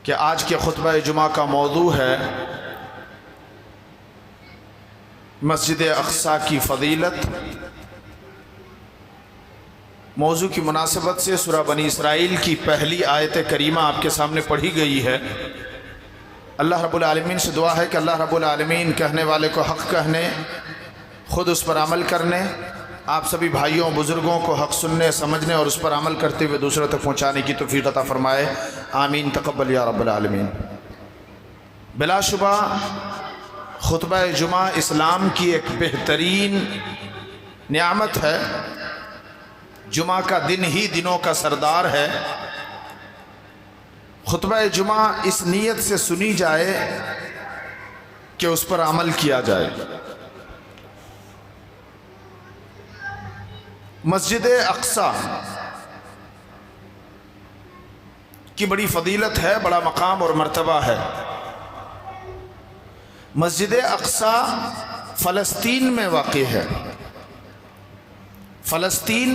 کہ آج کے خطبہ جمعہ کا موضوع ہے مسجد اقصی کی فضیلت۔ موضوع کی مناسبت سے سورہ بنی اسرائیل کی پہلی آیت کریمہ آپ کے سامنے پڑھی گئی ہے۔ اللہ رب العالمین سے دعا ہے کہ اللہ رب العالمین کہنے والے کو حق کہنے، خود اس پر عمل کرنے، آپ سبھی بھائیوں بزرگوں کو حق سننے سمجھنے اور اس پر عمل کرتے ہوئے دوسروں تک پہنچانے کی توفیق عطا فرمائے، آمین تقبل یا رب العالمین۔ بلا شبہ خطبہ جمعہ اسلام کی ایک بہترین نعمت ہے۔ جمعہ کا دن ہی دنوں کا سردار ہے۔ خطبہ جمعہ اس نیت سے سنی جائے کہ اس پر عمل کیا جائے۔ مسجد اقصی کی بڑی فضیلت ہے، بڑا مقام اور مرتبہ ہے۔ مسجد اقصی فلسطین میں واقع ہے۔ فلسطین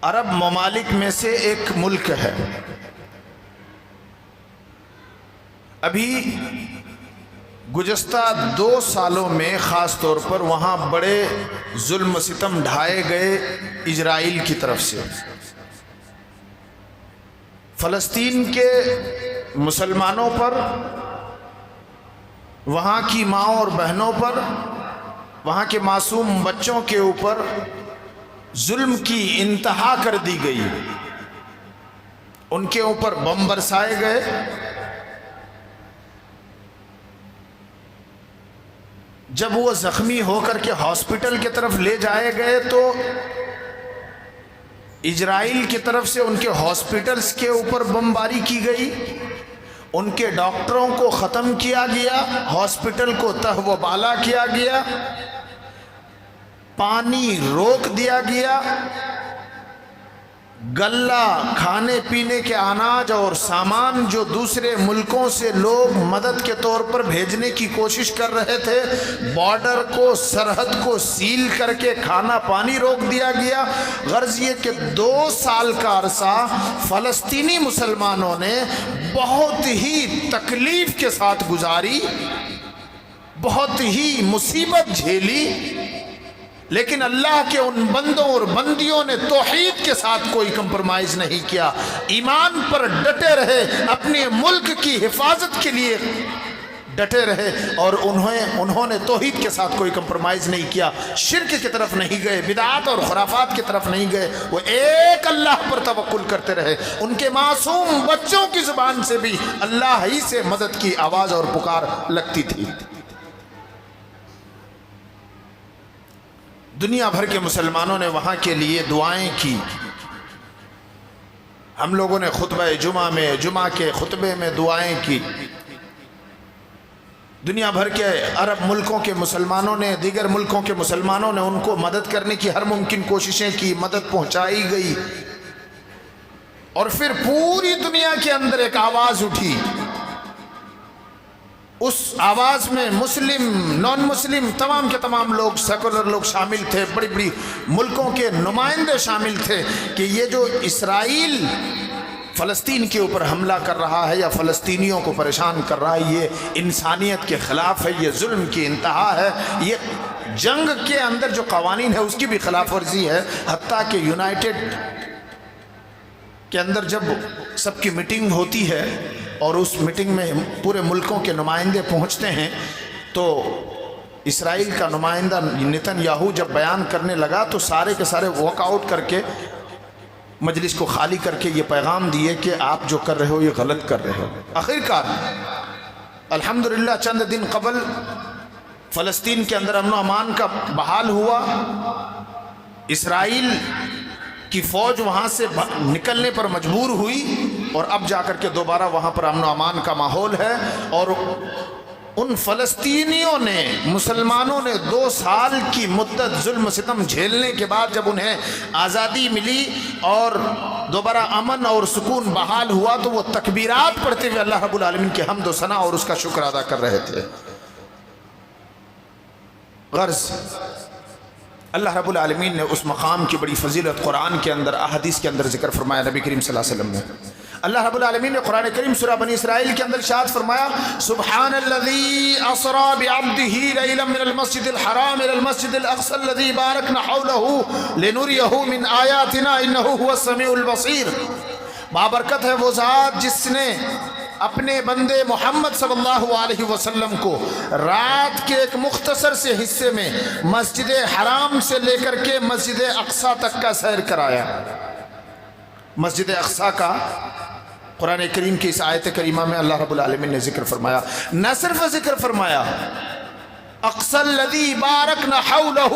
عرب ممالک میں سے ایک ملک ہے۔ ابھی گزشتہ 2 سالوں میں خاص طور پر وہاں بڑے ظلم و ستم ڈھائے گئے اسرائیل کی طرف سے۔ فلسطین کے مسلمانوں پر، وہاں کی ماؤں اور بہنوں پر، وہاں کے معصوم بچوں کے اوپر ظلم کی انتہا کر دی گئی۔ ان کے اوپر بم برسائے گئے۔ جب وہ زخمی ہو کر کے ہاسپٹل کی طرف لے جائے گئے تو اسرائیل کی طرف سے ان کے ہاسپٹلز کے اوپر بمباری کی گئی، ان کے ڈاکٹروں کو ختم کیا گیا، ہاسپٹل کو تہو بالا کیا گیا، پانی روک دیا گیا، غلہ کھانے پینے کے اناج اور سامان جو دوسرے ملکوں سے لوگ مدد کے طور پر بھیجنے کی کوشش کر رہے تھے، بارڈر کو، سرحد کو سیل کر کے کھانا پانی روک دیا گیا۔ غرض یہ کہ 2 سال کا عرصہ فلسطینی مسلمانوں نے بہت ہی تکلیف کے ساتھ گزاری، بہت ہی مصیبت جھیلی، لیکن اللہ کے ان بندوں اور بندیوں نے توحید کے ساتھ کوئی کمپرمائز نہیں کیا، ایمان پر ڈٹے رہے، اپنے ملک کی حفاظت کے لیے ڈٹے رہے، اور انہوں نے توحید کے ساتھ کوئی کمپرمائز نہیں کیا، شرک کی طرف نہیں گئے، بدعات اور خرافات کی طرف نہیں گئے، وہ ایک اللہ پر توکل کرتے رہے۔ ان کے معصوم بچوں کی زبان سے بھی اللہ ہی سے مدد کی آواز اور پکار لگتی تھی۔ دنیا بھر کے مسلمانوں نے وہاں کے لیے دعائیں کی۔ ہم لوگوں نے خطبہ جمعہ میں، جمعہ کے خطبے میں دعائیں کی۔ دنیا بھر کے عرب ملکوں کے مسلمانوں نے، دیگر ملکوں کے مسلمانوں نے ان کو مدد کرنے کی ہر ممکن کوششیں کی، مدد پہنچائی گئی، اور پھر پوری دنیا کے اندر ایک آواز اٹھی۔ اس آواز میں مسلم، نان مسلم، تمام کے تمام لوگ، سیکولر لوگ شامل تھے، بڑی بڑی ملکوں کے نمائندے شامل تھے، کہ یہ جو اسرائیل فلسطین کے اوپر حملہ کر رہا ہے یا فلسطینیوں کو پریشان کر رہا ہے، یہ انسانیت کے خلاف ہے، یہ ظلم کی انتہا ہے، یہ جنگ کے اندر جو قوانین ہے اس کی بھی خلاف ورزی ہے۔ حتیٰ کہ یونائٹڈ کے اندر جب سب کی میٹنگ ہوتی ہے اور اس میٹنگ میں پورے ملکوں کے نمائندے پہنچتے ہیں، تو اسرائیل کا نمائندہ نتن یاہو جب بیان کرنے لگا تو سارے کے سارے واک آؤٹ کر کے مجلس کو خالی کر کے یہ پیغام دیے کہ آپ جو کر رہے ہو یہ غلط کر رہے ہو۔ آخرکار الحمدللہ چند دن قبل فلسطین کے اندر امن و امان کا بحال ہوا۔ اسرائیل کی فوج وہاں سے نکلنے پر مجبور ہوئی، اور اب جا کر کے دوبارہ وہاں پر امن و امان کا ماحول ہے۔ اور ان فلسطینیوں نے، مسلمانوں نے 2 سال کی مدت ظلم و ستم جھیلنے کے بعد جب انہیں آزادی ملی اور دوبارہ امن اور سکون بحال ہوا، تو وہ تکبیرات پڑھتے ہوئے اللہ رب العالمین کے حمد و ثنا اور اس کا شکر ادا کر رہے تھے۔ غرض اللہ رب العالمین نے اس مقام کی بڑی فضیلت قرآن کے اندر، احادیث کے اندر ذکر فرمایا۔ نبی کریم صلی اللہ علیہ وسلم نے اللہ رب العالمین نے قرآن کریم سورہ بنی اسرائیل کے اندر ارشاد فرمایا سبحان الذی اسری بعبدہ لیلا من المسجد الحرام الى المسجد الاقصى الذی بارکنا حولہ لنریہ من آیاتنا انہ هو السمیع البصیر۔ بابرکت ہے وہ ذات جس نے اپنے بندے محمد صلی اللہ علیہ وسلم کو رات کے ایک مختصر سے حصے میں مسجد حرام سے لے کر کے مسجد اقصی تک کا سیر کرایا۔ مسجد اقصی کا قرآن کریم کی اس آیت کریمہ میں اللہ رب العالمین نے ذکر فرمایا، نہ صرف ذکر فرمایا اقصی الذی بارکنا حولہ،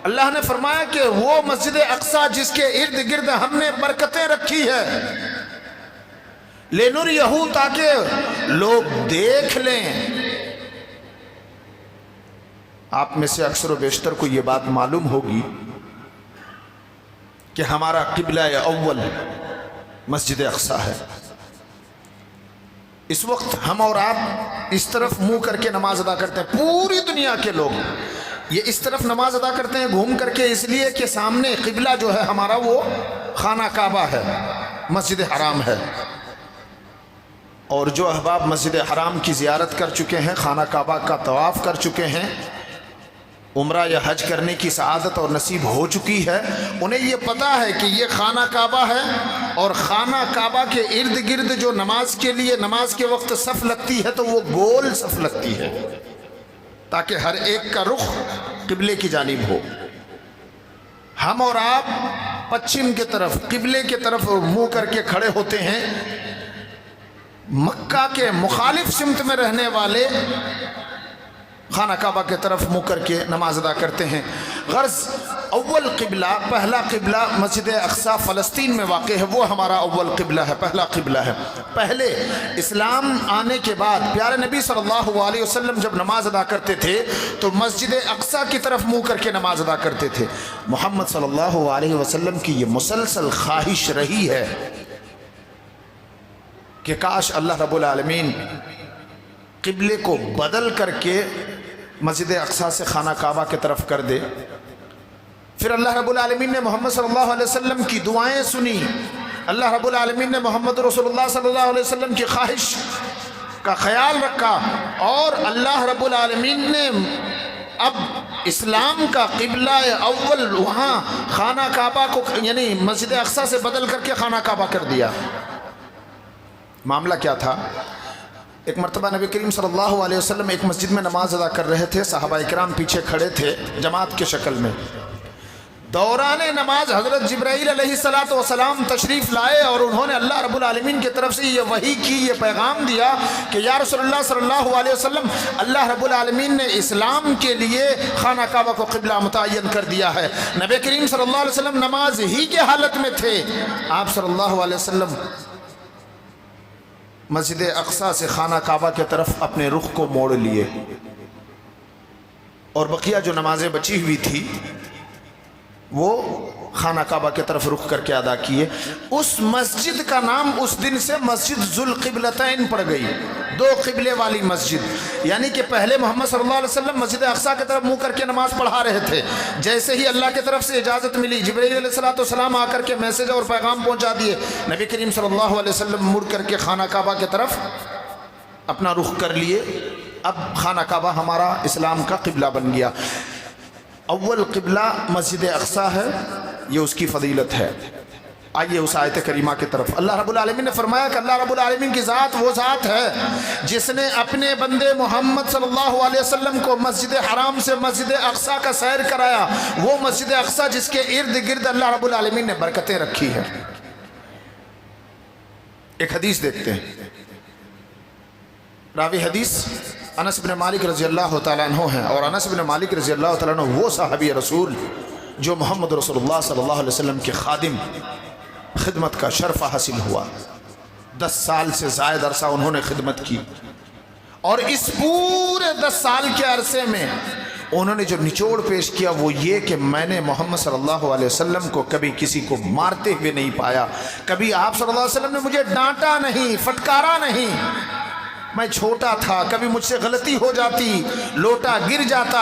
اللہ نے فرمایا کہ وہ مسجد اقصی جس کے ارد گرد ہم نے برکتیں رکھی ہے، لِنُرِيَهُ تاکہ لوگ دیکھ لیں۔ آپ میں سے اکثر و بیشتر کو یہ بات معلوم ہوگی کہ ہمارا قبلہ اول مسجد اقصی ہے۔ اس وقت ہم اور آپ اس طرف منہ کر کے نماز ادا کرتے ہیں، پوری دنیا کے لوگ یہ اس طرف نماز ادا کرتے ہیں گھوم کر کے، اس لیے کہ سامنے قبلہ جو ہے ہمارا وہ خانہ کعبہ ہے، مسجد حرام ہے۔ اور جو احباب مسجد حرام کی زیارت کر چکے ہیں، خانہ کعبہ کا طواف کر چکے ہیں، عمرہ یا حج کرنے کی سعادت اور نصیب ہو چکی ہے، انہیں یہ پتہ ہے کہ یہ خانہ کعبہ ہے، اور خانہ کعبہ کے ارد گرد جو نماز کے لیے نماز کے وقت صف لگتی ہے تو وہ گول صف لگتی ہے تاکہ ہر ایک کا رخ قبلے کی جانب ہو۔ ہم اور آپ پچھم کے طرف قبلے کے طرف منہ کر کے کھڑے ہوتے ہیں، مکہ کے مخالف سمت میں رہنے والے خانہ کعبہ کے طرف منہ کر کے نماز ادا کرتے ہیں۔ غرض اول قبلہ، پہلا قبلہ مسجد اقصی فلسطین میں واقع ہے، وہ ہمارا اول قبلہ ہے، پہلا قبلہ ہے۔ پہلے اسلام آنے کے بعد پیارے نبی صلی اللہ علیہ وسلم جب نماز ادا کرتے تھے تو مسجد اقصی کی طرف منہ کر کے نماز ادا کرتے تھے۔ محمد صلی اللہ علیہ وسلم کی یہ مسلسل خواہش رہی ہے کہ کاش اللہ رب العالمین قبلے کو بدل کر کے مسجد اقصی سے خانہ کعبہ کی طرف کر دے۔ پھر اللہ رب العالمین نے محمد صلی اللہ علیہ وسلم کی دعائیں سنی، اللہ رب العالمین نے محمد رسول اللہ صلی اللہ علیہ وسلم کی خواہش کا خیال رکھا، اور اللہ رب العالمین نے اب اسلام کا قبلہ اول وہاں خانہ کعبہ کو یعنی مسجد اقصی سے بدل کر کے خانہ کعبہ کر دیا۔ معاملہ کیا تھا؟ ایک مرتبہ نبی کریم صلی اللہ علیہ وسلم ایک مسجد میں نماز ادا کر رہے تھے، صحابہ اکرام پیچھے کھڑے تھے جماعت کے شکل میں۔ دوران نماز حضرت جبرائیل علیہ السلام تشریف لائے اور انہوں نے اللہ رب العالمین کی طرف سے یہ وحی کی، یہ پیغام دیا کہ یا رسول اللہ صلی اللہ علیہ وسلم، اللہ رب العالمین نے اسلام کے لیے خانہ کعبہ کو قبلہ متعین کر دیا ہے۔ نبی کریم صلی اللہ علیہ وسلم نماز ہی کے حالت میں تھے، آپ صلی اللہ علیہ وسلم مسجد اقصی سے خانہ کعبہ کی طرف اپنے رخ کو موڑ لیے، اور بقیہ جو نمازیں بچی ہوئی تھی وہ خانہ کعبہ کی طرف رخ کر کے ادا کیے۔ اس مسجد کا نام اس دن سے مسجد ذوالقبلتین پڑ گئی، دو قبلے والی مسجد، یعنی کہ پہلے محمد صلی اللہ علیہ وسلم مسجد اقصی کی طرف منہ کر کے نماز پڑھا رہے تھے، جیسے ہی اللہ کی طرف سے اجازت ملی جبرائیل علیہ السلام آ کر کے میسج اور پیغام پہنچا دیے، نبی کریم صلی اللہ علیہ وسلم مڑ کر کے خانہ کعبہ کی طرف اپنا رخ کر لیے۔ اب خانہ کعبہ ہمارا اسلام کا قبلہ بن گیا۔ اول قبلہ مسجد اقصی ہے، یہ اس کی فضیلت ہے۔ آئیے اس آیت کریمہ کی طرف۔ اللہ رب العالمین نے فرمایا کہ اللہ رب العالمین کی ذات وہ ذات ہے جس نے اپنے بندے محمد صلی اللہ علیہ وسلم کو مسجد حرام سے مسجد اقصی کا سیر کرایا، وہ مسجد اقصی جس کے ارد گرد اللہ رب العالمین نے برکتیں رکھی ہیں۔ ایک حدیث دیکھتے ہیں، راوی حدیث انس بن مالک رضی اللہ تعالیٰ عنہ ہیں، اور انس بن مالک رضی اللہ تعالیٰ عنہ وہ صحابی رسول جو محمد رسول اللہ صلی اللہ علیہ وسلم کے خادم، خدمت کا شرف حاصل ہوا۔ 10 سال سے زائد عرصہ انہوں نے خدمت کی، اور اس پورے 10 سال کے عرصے میں انہوں نے جو نچوڑ پیش کیا وہ یہ کہ میں نے محمد صلی اللہ علیہ وسلم کو کبھی کسی کو مارتے ہوئے نہیں پایا، کبھی آپ صلی اللہ علیہ وسلم نے مجھے ڈانٹا نہیں، فٹکارا نہیں۔ میں چھوٹا تھا، کبھی مجھ سے غلطی ہو جاتی، لوٹا گر جاتا،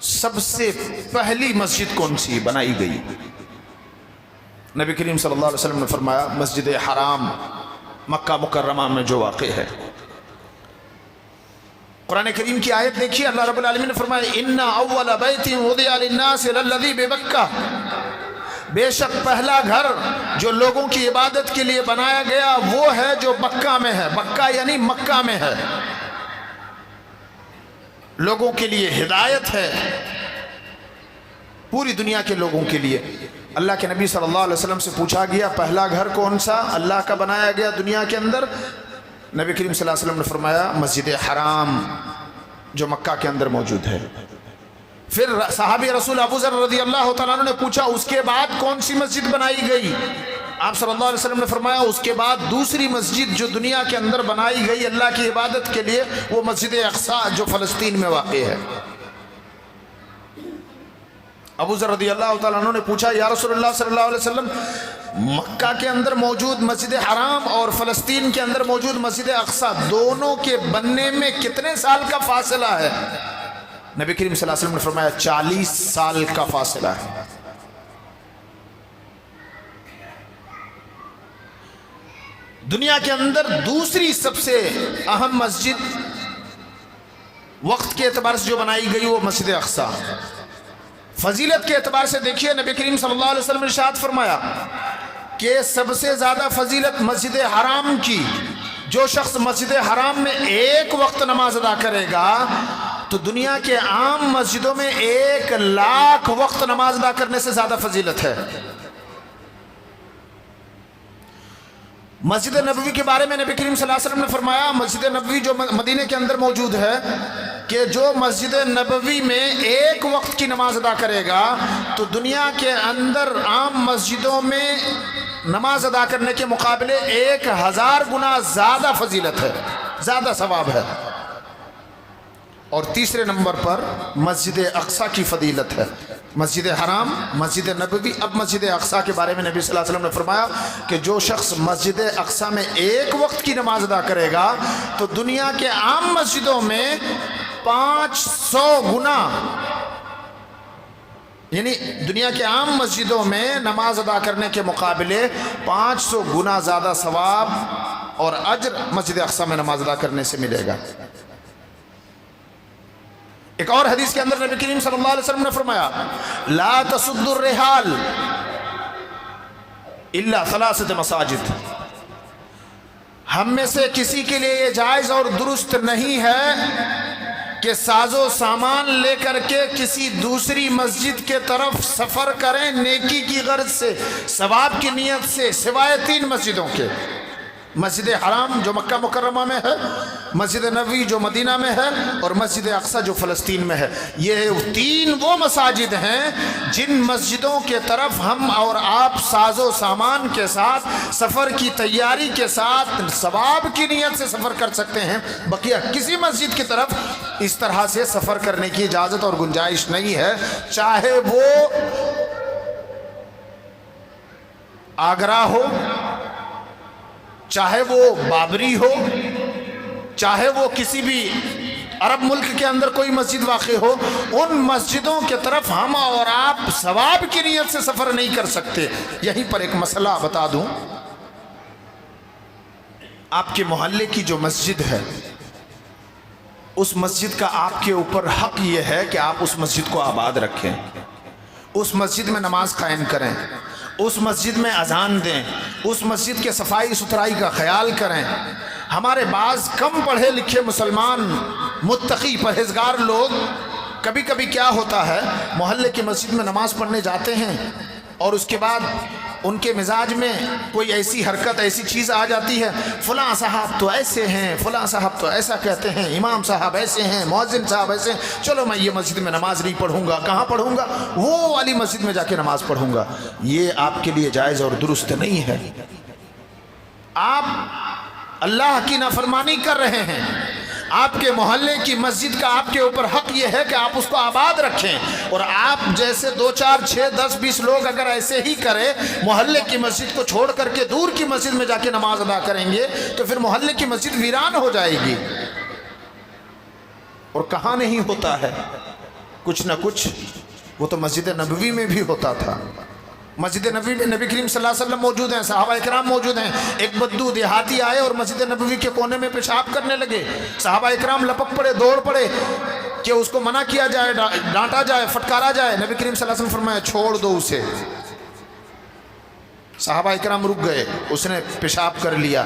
سب سے پہلی مسجد کون سی بنائی گئی؟ نبی کریم صلی اللہ علیہ وسلم نے فرمایا مسجد حرام مکہ مکرمہ میں جو واقع ہے۔ قرآن کریم کی آیت دیکھیے، اللہ رب العالمین نے فرمایا اِنَّ أَوَّلَ بَيْتٍ وُضِعَ لِلنَّاسِ لَلَّذِي بِبَكَّةَ، بے شک پہلا گھر جو لوگوں کی عبادت کے لیے بنایا گیا وہ ہے جو بکہ میں ہے۔ بکہ یعنی مکہ میں ہے، لوگوں کے لیے ہدایت ہے، پوری دنیا کے لوگوں کے لیے۔ اللہ کے نبی صلی اللہ علیہ وسلم سے پوچھا گیا پہلا گھر کون سا اللہ کا بنایا گیا دنیا کے اندر؟ نبی کریم صلی اللہ علیہ وسلم نے فرمایا مسجد حرام جو مکہ کے اندر موجود ہے۔ پھر صحابی رسول ابو ذر رضی اللہ تعالیٰ عنہ نے پوچھا اس کے بعد کون سی مسجد بنائی گئی؟ آپ صلی اللہ علیہ وسلم نے فرمایا اس کے بعد دوسری مسجد جو دنیا کے اندر بنائی گئی اللہ کی عبادت کے لیے وہ مسجد اقصی جو فلسطین میں واقع ہے۔ ابو ذر رضی اللہ تعالیٰ عنہ نے پوچھا یا رسول اللہ صلی اللہ علیہ وسلم مکہ کے اندر موجود مسجد حرام اور فلسطین کے اندر موجود مسجد اقصی دونوں کے بننے میں کتنے سال کا فاصلہ ہے؟ نبی کریم صلی اللہ علیہ وسلم نے فرمایا 40 سال کا فاصلہ ہے۔ دنیا کے اندر دوسری سب سے اہم مسجد وقت کے اعتبار سے جو بنائی گئی وہ مسجد اقصی۔ فضیلت کے اعتبار سے دیکھیے نبی کریم صلی اللہ علیہ وسلم نے ارشاد فرمایا کہ سب سے زیادہ فضیلت مسجد حرام کی، جو شخص مسجد حرام میں ایک وقت نماز ادا کرے گا تو دنیا کے عام مسجدوں میں 1,00,000 وقت نماز ادا کرنے سے زیادہ فضیلت ہے۔ مسجد نبوی کے بارے میں نبی کریم صلی اللہ علیہ وسلم نے فرمایا مسجد نبوی جو مدینے کے اندر موجود ہے کہ جو مسجد نبوی میں ایک وقت کی نماز ادا کرے گا تو دنیا کے اندر عام مسجدوں میں نماز ادا کرنے کے مقابلے 1000 گنا زیادہ فضیلت ہے، زیادہ ثواب ہے۔ اور تیسرے نمبر پر مسجد اقصی کی فضیلت ہے۔ مسجد حرام، مسجد نبوی، اب مسجد اقصی کے بارے میں نبی صلی اللہ علیہ وسلم نے فرمایا کہ جو شخص مسجد اقصی میں ایک وقت کی نماز ادا کرے گا تو دنیا کے عام مسجدوں میں 500 گنا، یعنی دنیا کے عام مسجدوں میں نماز ادا کرنے کے مقابلے 500 گنا زیادہ ثواب اور اجر مسجد اقصی میں نماز ادا کرنے سے ملے گا۔ ایک اور حدیث کے اندر نبی کریم صلی اللہ علیہ وسلم نے فرمایا لا تسد الرحال الا 3 مساجد، ہم میں سے کسی کے لیے یہ جائز اور درست نہیں ہے کہ ساز و سامان لے کر کے کسی دوسری مسجد کے طرف سفر کریں نیکی کی غرض سے، ثواب کی نیت سے، سوائے 3 مسجدوں کے، مسجد حرام جو مکہ مکرمہ میں ہے، مسجد نبوی جو مدینہ میں ہے، اور مسجد اقصی جو فلسطین میں ہے۔ یہ 3 وہ مساجد ہیں جن مسجدوں کے طرف ہم اور آپ ساز و سامان کے ساتھ، سفر کی تیاری کے ساتھ، ثواب کی نیت سے سفر کر سکتے ہیں۔ بقیہ کسی مسجد کی طرف اس طرح سے سفر کرنے کی اجازت اور گنجائش نہیں ہے، چاہے وہ آگرہ ہو، چاہے وہ بابری ہو، چاہے وہ کسی بھی عرب ملک کے اندر کوئی مسجد واقع ہو، ان مسجدوں کے طرف ہم اور آپ ثواب کی نیت سے سفر نہیں کر سکتے۔ یہیں پر ایک مسئلہ بتا دوں، آپ کے محلے کی جو مسجد ہے اس مسجد کا آپ کے اوپر حق یہ ہے کہ آپ اس مسجد کو آباد رکھیں، اس مسجد میں نماز قائم کریں، اس مسجد میں اذان دیں، اس مسجد کے صفائی ستھرائی کا خیال کریں۔ ہمارے بعض کم پڑھے لکھے مسلمان متقی پرہیزگار لوگ کبھی کبھی کیا ہوتا ہے محلے کی مسجد میں نماز پڑھنے جاتے ہیں اور اس کے بعد ان کے مزاج میں کوئی ایسی حرکت، ایسی چیز آ جاتی ہے، فلاں صاحب تو ایسے ہیں، فلاں صاحب تو ایسا کہتے ہیں، امام صاحب ایسے ہیں، مؤذن صاحب ایسے ہیں، چلو میں یہ مسجد میں نماز نہیں پڑھوں گا۔ کہاں پڑھوں گا؟ وہ والی مسجد میں جا کے نماز پڑھوں گا۔ یہ آپ کے لیے جائز اور درست نہیں ہے۔ آپ اللہ کی نافرمانی کر رہے ہیں۔ آپ کے محلے کی مسجد کا آپ کے اوپر حق یہ ہے کہ آپ اس کو آباد رکھیں، اور آپ جیسے 2 4 6 10 20 لوگ اگر ایسے ہی کریں، محلے کی مسجد کو چھوڑ کر کے دور کی مسجد میں جا کے نماز ادا کریں گے تو پھر محلے کی مسجد ویران ہو جائے گی۔ اور کہاں نہیں ہوتا ہے، کچھ نہ کچھ وہ تو مسجد نبوی میں بھی ہوتا تھا۔ مسجد نبوی میں نبی کریم صلی اللہ علیہ وسلم موجود ہیں، صحابہ اکرام موجود ہیں، ایک بدو دیہاتی آئے اور مسجد نبوی کے کونے میں پیشاب کرنے لگے، صحابہ اکرام لپک پڑے، دوڑ پڑے کہ اس کو منع کیا جائے، ڈانٹا جائے، فٹکارا جائے۔ نبی کریم صلی اللہ علیہ وسلم فرمایا چھوڑ دو اسے۔ صحابہ اکرام رک گئے، اس نے پیشاب کر لیا،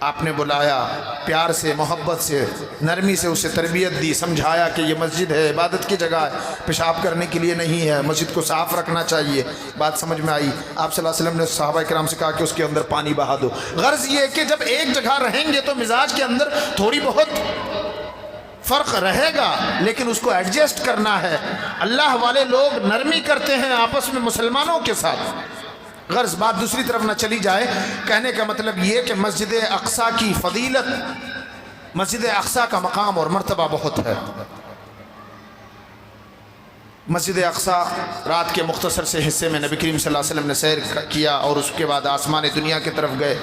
آپ نے بلایا، پیار سے، محبت سے، نرمی سے اسے تربیت دی، سمجھایا کہ یہ مسجد ہے، عبادت کی جگہ ہے، پیشاب کرنے کے لیے نہیں ہے، مسجد کو صاف رکھنا چاہیے۔ بات سمجھ میں آئی۔ آپ صلی اللہ علیہ وسلم نے صحابہ کرام سے کہا کہ اس کے اندر پانی بہا دو۔ غرض یہ ہے کہ جب ایک جگہ رہیں گے تو مزاج کے اندر تھوڑی بہت فرق رہے گا، لیکن اس کو ایڈجسٹ کرنا ہے۔ اللہ والے لوگ نرمی کرتے ہیں آپس میں مسلمانوں کے ساتھ۔ غرض بات دوسری طرف نہ چلی جائے، کہنے کا مطلب یہ کہ مسجد اقصیٰ کی فضیلت، مسجد اقصیٰ کا مقام اور مرتبہ بہت ہے۔ مسجد اقصیٰ رات کے مختصر سے حصے میں نبی کریم صلی اللہ علیہ وسلم نے سیر کیا اور اس کے بعد آسمان دنیا کی طرف گئے۔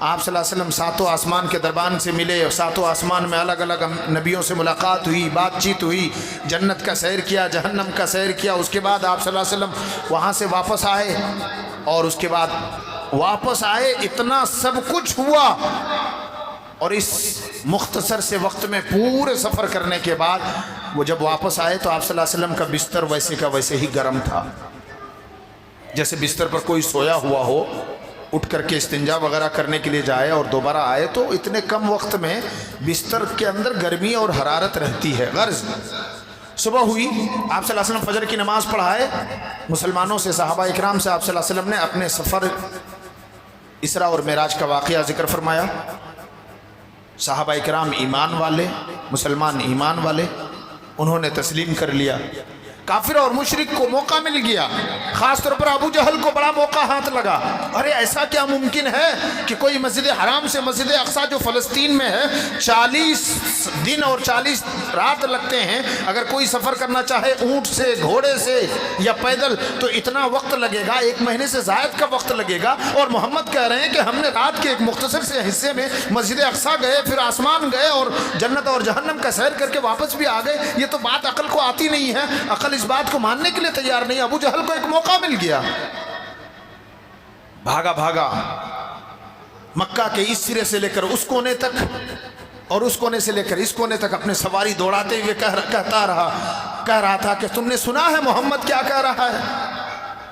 آپ صلی اللہ علیہ وسلم ساتوں آسمان کے دربان سے ملے اور ساتوں آسمان میں الگ الگ نبیوں سے ملاقات ہوئی، بات چیت ہوئی، جنت کا سیر کیا، جہنم کا سیر کیا۔ اس کے بعد آپ صلی اللہ علیہ وسلم وہاں سے واپس آئے اور اس کے بعد واپس آئے، اتنا سب کچھ ہوا اور اس مختصر سے وقت میں پورے سفر کرنے کے بعد وہ جب واپس آئے تو آپ صلی اللہ علیہ وسلم کا بستر ویسے کا ویسے ہی گرم تھا، جیسے بستر پر کوئی سویا ہوا ہو، اٹھ کر کے استنجا وغیرہ کرنے کے لیے جائے اور دوبارہ آئے تو اتنے کم وقت میں بستر کے اندر گرمی اور حرارت رہتی ہے۔ غرض صبح ہوئی، آپ صلی اللہ علیہ وسلم فجر کی نماز پڑھائے، مسلمانوں سے، صحابہ اکرام سے آپ صلی اللہ علیہ وسلم نے اپنے سفر اسراء اور معراج کا واقعہ ذکر فرمایا۔ صحابہ اکرام ایمان والے، مسلمان ایمان والے، انہوں نے تسلیم کر لیا۔ کافر اور مشرک کو موقع مل گیا، خاص طور پر ابو جہل کو بڑا موقع ہاتھ لگا۔ ارے ایسا کیا ممکن ہے کہ کوئی مسجد حرام سے مسجد اقصیٰ جو فلسطین میں ہے 40 دن اور 40 رات لگتے ہیں، اگر کوئی سفر کرنا چاہے اونٹ سے، گھوڑے سے یا پیدل تو اتنا وقت لگے گا، 1 مہینے سے زائد کا وقت لگے گا۔ اور محمد کہہ رہے ہیں کہ ہم نے رات کے ایک مختصر سے حصے میں مسجد اقصیٰ گئے، پھر آسمان گئے اور جنت اور جہنم کا سیر کر کے واپس بھی آ گئے۔ یہ تو بات عقل کو آتی نہیں ہے، عقل اس بات کو ماننے کے لیے تیار نہیں۔ ابو جہل کو ایک موقع مل گیا، بھاگا بھاگا مکہ کے اس سرے سے لے کر اس کونے تک اور اس کونے سے لے کر اس کونے تک اپنے سواری دوڑاتے ہوئے کہہ رہا تھا کہ تم نے سنا ہے محمد کیا کہہ رہا ہے؟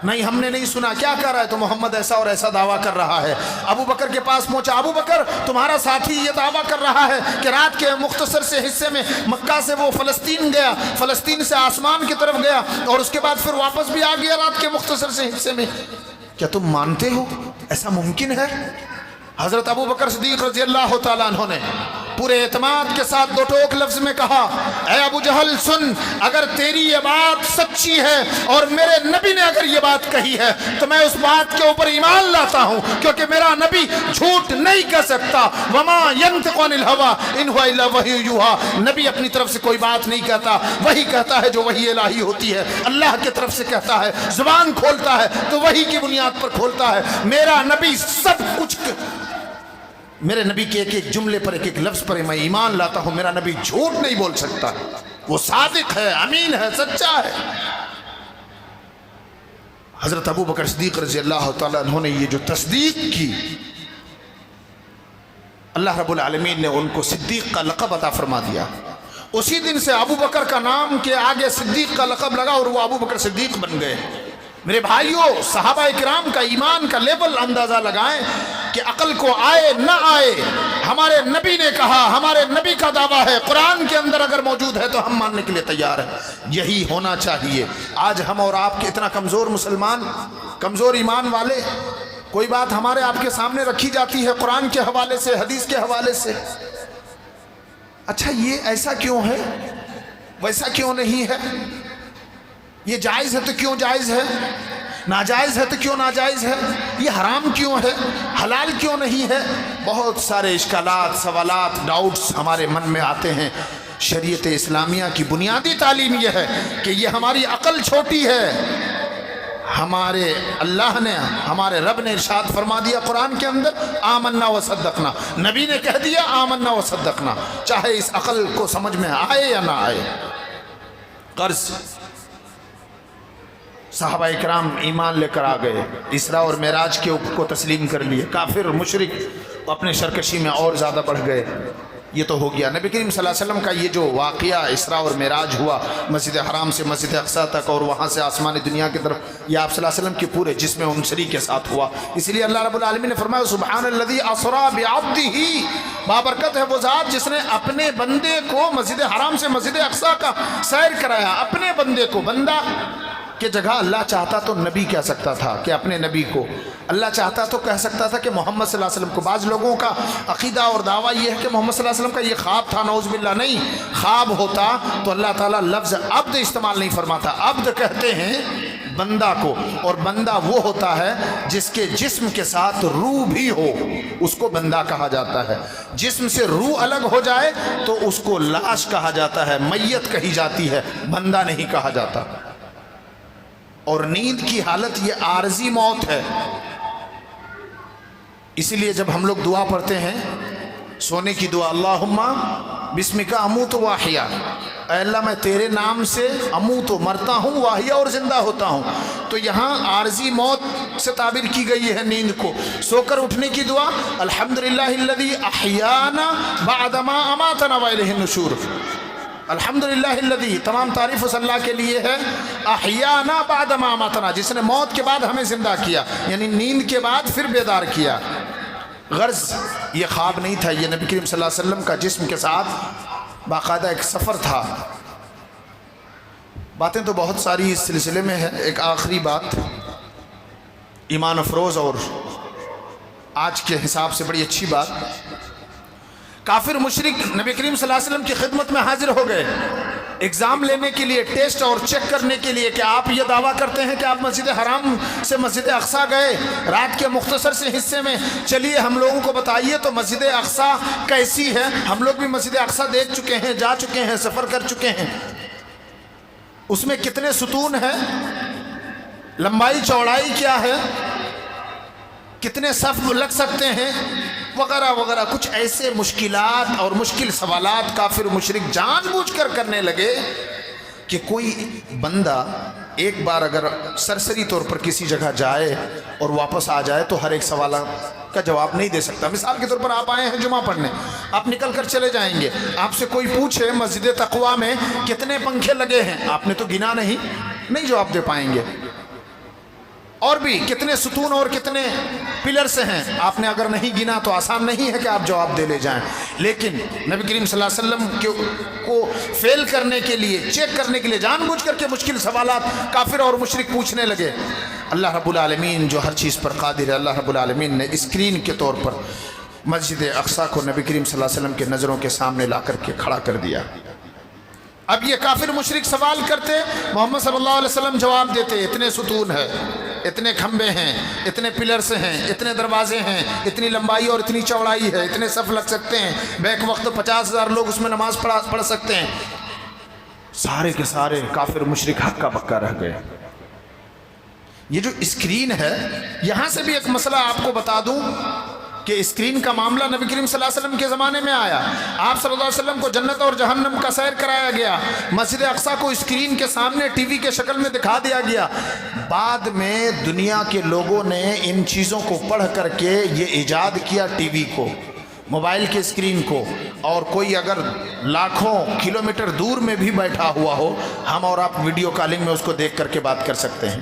نہیں ہم نے نہیں سنا، کیا کہہ رہا ہے؟ تو محمد ایسا اور ایسا دعویٰ کر رہا ہے۔ ابو بکر کے پاس پہنچا، ابو بکر تمہارا ساتھی یہ دعویٰ کر رہا ہے کہ رات کے مختصر سے حصے میں مکہ سے وہ فلسطین گیا، فلسطین سے آسمان کی طرف گیا اور اس کے بعد پھر واپس بھی آ گیا رات کے مختصر سے حصے میں، کیا تم مانتے ہو ایسا ممکن ہے؟ حضرت ابو بکر صدیق رضی اللہ تعالیٰ عنہ نے پورے اعتماد کے ساتھ 2 ٹوک لفظ میں کہا، اے ابو جہل سن، اگر تیری یہ بات سچی ہے اور میرے نبی نے اگر یہ بات کہی ہے تو میں اس بات کے اوپر ایمان لاتا ہوں، کیونکہ میرا نبی جھوٹ نہیں کہہ سکتا۔ وما ينطق عن الهوى ان هو الا وحی یوحى، نبی اپنی طرف سے کوئی بات نہیں کہتا، وہی کہتا ہے جو وحی الہی ہوتی ہے، اللہ کی طرف سے کہتا ہے، زبان کھولتا ہے تو وحی کی بنیاد پر کھولتا ہے۔ میرا نبی سب کچھ، میرے نبی کے ایک ایک جملے پر، ایک ایک لفظ پر میں ایمان لاتا ہوں۔ میرا نبی جھوٹ نہیں بول سکتا، وہ صادق ہے، امین ہے، سچا ہے۔ حضرت ابو بکر صدیق رضی اللہ تعالیٰ عنہ نے یہ جو تصدیق کی، اللہ رب العالمین نے ان کو صدیق کا لقب عطا فرما دیا۔ اسی دن سے ابو بکر کا نام کے آگے صدیق کا لقب لگا اور وہ ابو بکر صدیق بن گئے۔ میرے بھائیوں، صحابہ اکرام کا ایمان کا لیول اندازہ لگائیں کہ عقل کو آئے نہ آئے، ہمارے نبی نے کہا، ہمارے نبی کا دعویٰ ہے، قرآن کے اندر اگر موجود ہے تو ہم ماننے کے لیے تیار ہیں۔ یہی ہونا چاہیے۔ آج ہم اور آپ کے اتنا کمزور مسلمان، کمزور ایمان والے، کوئی بات ہمارے آپ کے سامنے رکھی جاتی ہے قرآن کے حوالے سے، حدیث کے حوالے سے، اچھا یہ ایسا کیوں ہے، ویسا کیوں نہیں ہے، یہ جائز ہے تو کیوں جائز ہے، ناجائز ہے تو کیوں ناجائز ہے، یہ حرام کیوں ہے، حلال کیوں نہیں ہے، بہت سارے اشکالات، سوالات، ڈاؤٹس ہمارے من میں آتے ہیں۔ شریعت اسلامیہ کی بنیادی تعلیم یہ ہے کہ یہ ہماری عقل چھوٹی ہے۔ ہمارے اللہ نے، ہمارے رب نے ارشاد فرما دیا قرآن کے اندر، آمنا و صدقنا، نبی نے کہہ دیا آمنا و صدقنا، چاہے اس عقل کو سمجھ میں آئے یا نہ آئے۔ قرض. صحابہ اکرام ایمان لے کر آ گئے, اسراء اور معراج کو تسلیم کر لیے. کافر مشرک اپنے سرکشی میں اور زیادہ بڑھ گئے. یہ تو ہو گیا. نبی کریم صلی اللہ علیہ وسلم کا یہ جو واقعہ اسراء اور معراج ہوا مسجد حرام سے مسجد اقصیٰ تک اور وہاں سے آسمان دنیا کی طرف, یہ آپ صلی اللہ علیہ وسلم کے پورے جسم انصری کے ساتھ ہوا. اس لیے اللہ رب العالمین نے فرمایا سبحان الذی اسریٰ بعبدہ, بابرکت ہے وہ ذات جس نے اپنے بندے کو مسجد حرام سے مسجد اقصیٰ کا سیر کرایا. اپنے بندے کو, بندہ کہ جگہ اللہ چاہتا تو نبی کہہ سکتا تھا کہ اپنے نبی کو, اللہ چاہتا تو کہہ سکتا تھا کہ محمد صلی اللہ علیہ وسلم کو. بعض لوگوں کا عقیدہ اور دعویٰ یہ ہے کہ محمد صلی اللہ علیہ وسلم کا یہ خواب تھا, نعوذ باللہ. نہیں, خواب ہوتا تو اللہ تعالیٰ لفظ عبد استعمال نہیں فرماتا. عبد کہتے ہیں بندہ کو, اور بندہ وہ ہوتا ہے جس کے جسم کے ساتھ روح بھی ہو, اس کو بندہ کہا جاتا ہے. جسم سے روح الگ ہو جائے تو اس کو لاش کہا جاتا ہے, میت کہی جاتی ہے, بندہ نہیں کہا جاتا. اور نیند کی حالت یہ عارضی موت ہے. اسی لیے جب ہم لوگ دعا پڑھتے ہیں سونے کی دعا, اللہم بسمک اموت و احیا, اے اللہ میں تیرے نام سے اموت و مرتا ہوں, واحیا اور زندہ ہوتا ہوں. تو یہاں عارضی موت سے تعبیر کی گئی ہے نیند کو. سو کر اٹھنے کی دعا الحمدللہ الذی احیانا بعد ما اماتنا والیہ النشور. الحمدللہ الذی, تمام تعریف اس اللہ کے لیے ہے, احیانا بعد ما اماتنا, جس نے موت کے بعد ہمیں زندہ کیا, یعنی نیند کے بعد پھر بیدار کیا. غرض یہ خواب نہیں تھا, یہ نبی کریم صلی اللہ علیہ وسلم کا جسم کے ساتھ باقاعدہ ایک سفر تھا. باتیں تو بہت ساری اس سلسلے میں ہے. ایک آخری بات ایمان افروز اور آج کے حساب سے بڑی اچھی بات, کافر مشرک نبی کریم صلی اللہ علیہ وسلم کی خدمت میں حاضر ہو گئے ایگزام لینے کے لیے, ٹیسٹ اور چیک کرنے کے لیے کہ آپ یہ دعویٰ کرتے ہیں کہ آپ مسجد حرام سے مسجد اقصیٰ گئے رات کے مختصر سے حصے میں, چلیے ہم لوگوں کو بتائیے تو مسجد اقصیٰ کیسی ہے. ہم لوگ بھی مسجد اقصیٰ دیکھ چکے ہیں, جا چکے ہیں, سفر کر چکے ہیں. اس میں کتنے ستون ہیں, لمبائی چوڑائی کیا ہے, کتنے صف لگ سکتے ہیں, وغیرہ وغیرہ. کچھ ایسے مشکلات اور مشکل سوالات کافر مشرک جان بوجھ کر کرنے لگے کہ کوئی بندہ ایک بار اگر سرسری طور پر کسی جگہ جائے اور واپس آ جائے تو ہر ایک سوال کا جواب نہیں دے سکتا. مثال کے طور پر آپ آئے ہیں جمعہ پڑھنے, آپ نکل کر چلے جائیں گے, آپ سے کوئی پوچھے مسجد تقویٰ میں کتنے پنکھے لگے ہیں, آپ نے تو گنا نہیں جواب دے پائیں گے. اور بھی کتنے ستون اور کتنے پلرز ہیں, آپ نے اگر نہیں گنا تو آسان نہیں ہے کہ آپ جواب دے لے جائیں. لیکن نبی کریم صلی اللہ علیہ وسلم کو فیل کرنے کے لیے, چیک کرنے کے لیے جان بوجھ کر کے مشکل سوالات کافر اور مشرک پوچھنے لگے. اللہ رب العالمین جو ہر چیز پر قادر ہے, اللہ رب العالمین نے اسکرین کے طور پر مسجد اقصیٰ کو نبی کریم صلی اللہ علیہ وسلم کے نظروں کے سامنے لا کر کے کھڑا کر دیا. اب یہ کافر مشرک سوال کرتے, محمد صلی اللہ علیہ وسلم جواب دیتے, اتنے ستون ہے, اتنے کھمبے ہیں, اتنے پلرز ہیں, اتنے دروازے ہیں, اتنی لمبائی اور اتنی چوڑائی ہے, اتنے صف لگ سکتے ہیں, بیک وقت 50,000 لوگ اس میں نماز پڑھ سکتے ہیں. سارے کے سارے کافر مشرک ہکا بکا رہ گئے. یہ جو اسکرین ہے, یہاں سے بھی ایک مسئلہ آپ کو بتا دوں کہ اسکرین کا معاملہ نبی کریم صلی اللہ علیہ وسلم کے زمانے میں آیا. آپ صلی اللہ علیہ وسلم کو جنت اور جہنم کا سیر کرایا گیا, مسجد اقصیٰ کو اسکرین کے سامنے ٹی وی کے شکل میں دکھا دیا گیا. بعد میں دنیا کے لوگوں نے ان چیزوں کو پڑھ کر کے یہ ایجاد کیا, ٹی وی کو, موبائل کے اسکرین کو, اور کوئی اگر لاکھوں کلومیٹر دور میں بھی بیٹھا ہوا ہو, ہم اور آپ ویڈیو کالنگ میں اس کو دیکھ کر کے بات کر سکتے ہیں.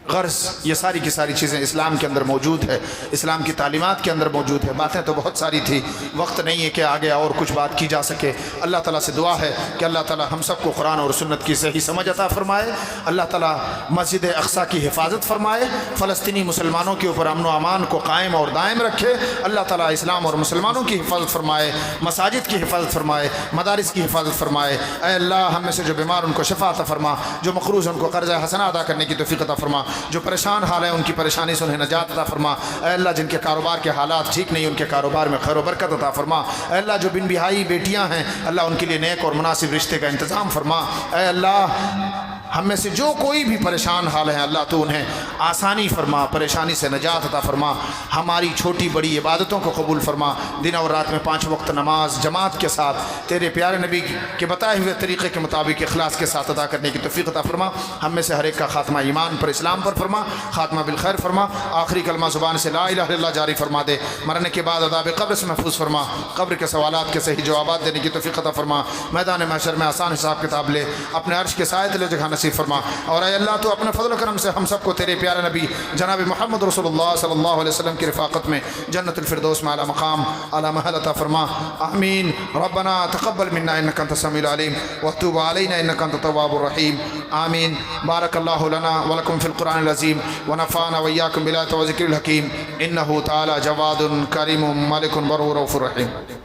غرض یہ ساری کی ساری چیزیں اسلام کے اندر موجود ہے, اسلام کی تعلیمات کے اندر موجود ہے. باتیں تو بہت ساری تھی, وقت نہیں ہے کہ آگے اور کچھ بات کی جا سکے. اللہ تعالیٰ سے دعا ہے کہ اللہ تعالیٰ ہم سب کو قرآن اور سنت کی صحیح سمجھ عطا فرمائے. اللہ تعالیٰ مسجد اقصیٰ کی حفاظت فرمائے, فلسطینی مسلمانوں کے اوپر امن و امان کو قائم اور دائم رکھے. اللہ تعالیٰ اسلام اور مسلمانوں کی حفاظت فرمائے, مساجد کی حفاظت فرمائے, مدارس کی حفاظت فرمائے. اے اللہ ہم میں سے جو بیمار ان کو شفا عطا فرما, جو مقروض ان کو قرض حسنہ ادا کرنے کی توفیق عطا فرما, جو پریشان حال ہیں ان کی پریشانی سے انہیں نجات عطا فرما. اے اللہ جن کے کاروبار کے حالات ٹھیک نہیں, ان کے کاروبار میں خیر و برکت عطا فرما. اے اللہ جو بن بہائی بیٹیاں ہیں, اللہ ان کے لیے نیک اور مناسب رشتے کا انتظام فرما. اے اللہ ہم میں سے جو کوئی بھی پریشان حال ہے اللہ تو انہیں آسانی فرما، پریشانی سے نجات عطا فرما، ہماری چھوٹی بڑی عبادتوں کو قبول فرما، دن اور رات میں 5 وقت نماز جماعت کے ساتھ تیرے پیارے نبی کے بتائے ہوئے طریقے کے مطابق اخلاص کے ساتھ ادا کرنے کی توفیق عطا فرما، ہم میں سے ہر ایک کا خاتمہ ایمان پر اسلام پر فرما، خاتمہ بالخیر فرما، آخری کلمہ زبان سے لا الہ الا اللہ جاری فرما دے، مرنے کے بعد عذاب قبر سے محفوظ فرما، قبر کے سوالات کے صحیح جوابات دینے کی توفیق عطا فرما، میدان محشر میں آسان حساب کتاب لے، اپنے عرش کے سائے تلے جگہ نصیب فرما، اور اے اللہ تو اپنے فضل و کرم سے ہم سب کو تیرے پیارے نبی جناب محمد رسول اللہ صلی اللہ علیہ وسلم کی رفاقت میں جنت الفردوس میں اعلی مقام اعلی محل عطا فرما، آمین۔ ربنا تقبل منا انك انت السميع العليم وتوب علينا انك انت التواب الرحيم، آمين۔ بارك الله لنا ولكم في القرآن العظيم ونفعنا وإياكم بالآيات والذكر الحكيم، إنه تعالى جواد كريم ملك بر رؤوف رحيم۔